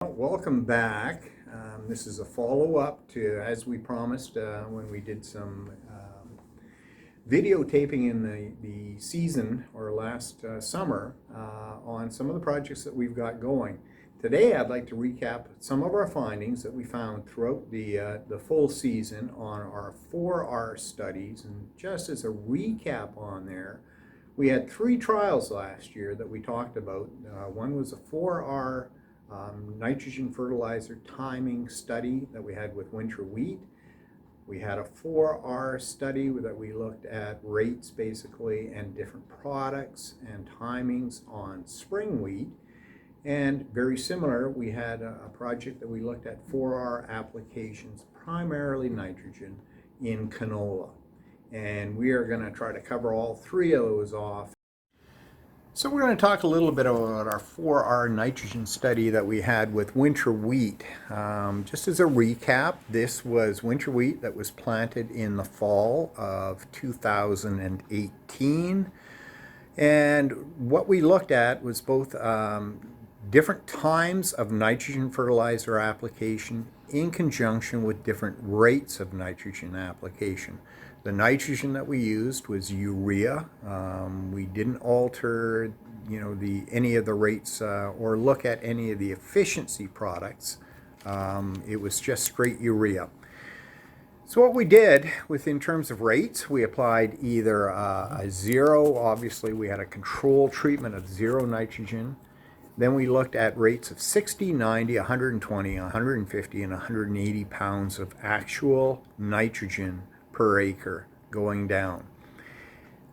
Welcome back. This is a follow-up to, as we promised, when we did some videotaping in the season or last summer on some of the projects that we've got going. Today I'd like to recap some of our findings that we found throughout the full season on our 4R studies. And just as a recap on there, we had 3 trials last year that we talked about. One was a 4R nitrogen fertilizer timing study that we had with winter wheat. We had a 4R study that we looked at rates basically and different products and timings on spring wheat. And very similar, we had a project that we looked at 4R applications, primarily nitrogen, in canola. And we are going to try to cover all 3 of those off. So we're going to talk a little bit about our 4R nitrogen study that we had with winter wheat. Just as a recap, this was winter wheat that was planted in the fall of 2018. And what we looked at was both different times of nitrogen fertilizer application in conjunction with different rates of nitrogen application. The nitrogen that we used was urea. We didn't alter, any of the rates or look at any of the efficiency products. It was just straight urea. So what we did in terms of rates, we applied either a 0, obviously we had a control treatment of 0 nitrogen. Then we looked at rates of 60, 90, 120, 150, and 180 pounds of actual nitrogen per acre going down.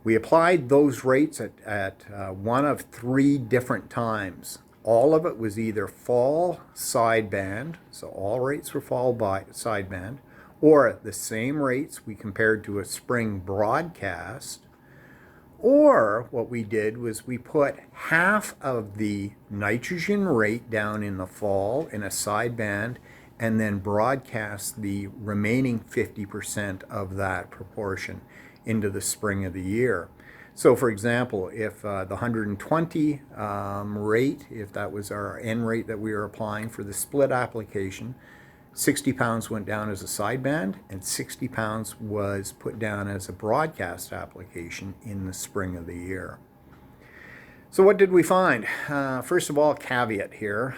We applied those rates at one of 3 different times. All of it was either fall sideband, so all rates were fall sideband, or the same rates we compared to a spring broadcast. Or what we did was we put half of the nitrogen rate down in the fall in a sideband and then broadcast the remaining 50% of that proportion into the spring of the year. So for example, if the 120 rate, if that was our N rate that we were applying for the split application, 60 pounds went down as a sideband and 60 pounds was put down as a broadcast application in the spring of the year. So what did we find? First of all, caveat here.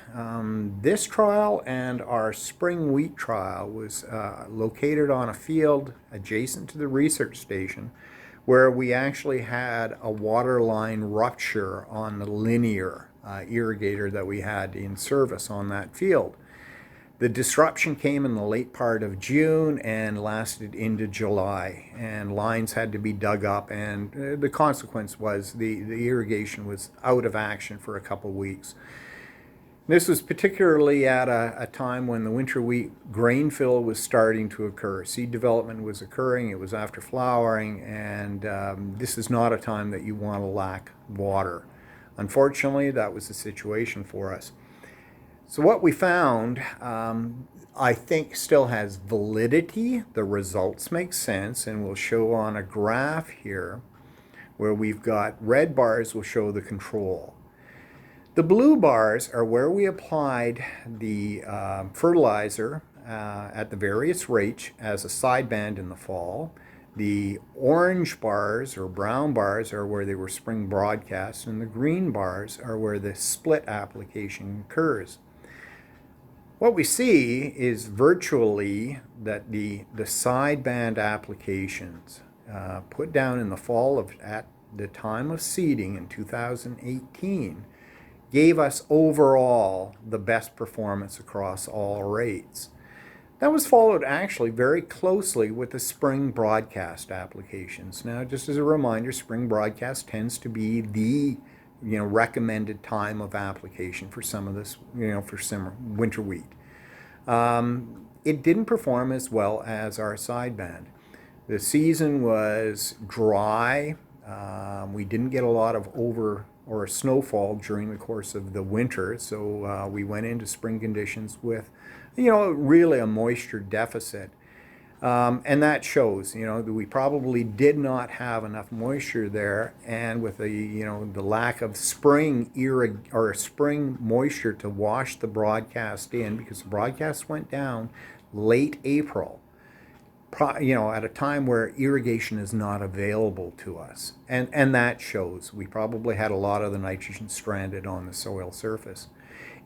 This trial and our spring wheat trial was located on a field adjacent to the research station where we actually had a water line rupture on the linear irrigator that we had in service on that field. The disruption came in the late part of June and lasted into July, and lines had to be dug up, and the consequence was the irrigation was out of action for a couple weeks. This was particularly at a time when the winter wheat grain fill was starting to occur. Seed development was occurring, it was after flowering, and this is not a time that you want to lack water. Unfortunately, that was the situation for us. So what we found, I think still has validity. The results make sense, and we'll show on a graph here where we've got red bars will show the control. The blue bars are where we applied the fertilizer at the various rates as a sideband in the fall. The orange bars or brown bars are where they were spring broadcasts, and the green bars are where the split application occurs. What we see is virtually that the sideband applications put down in the fall at the time of seeding in 2018 gave us overall the best performance across all rates. That was followed actually very closely with the spring broadcast applications. Now, just as a reminder, spring broadcast tends to be the recommended time of application for some of this, for summer winter wheat. It didn't perform as well as our sideband. The season was dry. We didn't get a lot of snowfall during the course of the winter, so we went into spring conditions with, really a moisture deficit. And that shows, that we probably did not have enough moisture there, and with the lack of spring spring moisture to wash the broadcast in, because the broadcast went down late April, at a time where irrigation is not available to us, and that shows we probably had a lot of the nitrogen stranded on the soil surface.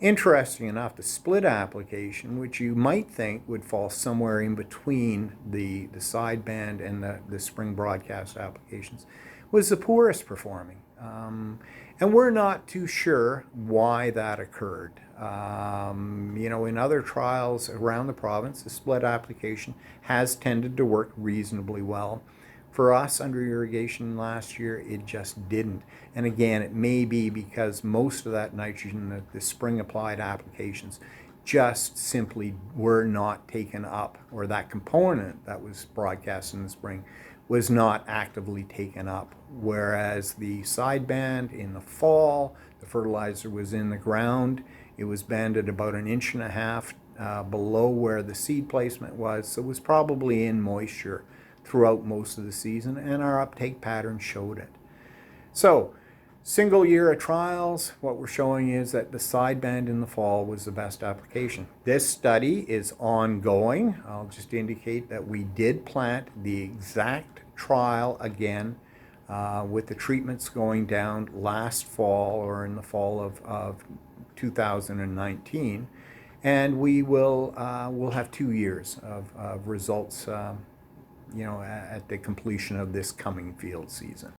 Interesting enough, the split application, which you might think would fall somewhere in between the sideband and the spring broadcast applications, was the poorest performing. And we're not too sure why that occurred. In other trials around the province, the split application has tended to work reasonably well. For us under irrigation last year, it just didn't. And again, it may be because most of that nitrogen, the spring applied applications, just simply were not taken up, or that component that was broadcast in the spring was not actively taken up. Whereas the sideband in the fall, the fertilizer was in the ground. It was banded about 1.5 inches below where the seed placement was, so it was probably in moisture throughout most of the season, and our uptake pattern showed it. So, single year of trials, what we're showing is that the sideband in the fall was the best application. This study is ongoing. I'll just indicate that we did plant the exact trial again with the treatments going down last fall, or in the fall of 2019, and we'll have 2 years of results at the completion of this coming field season.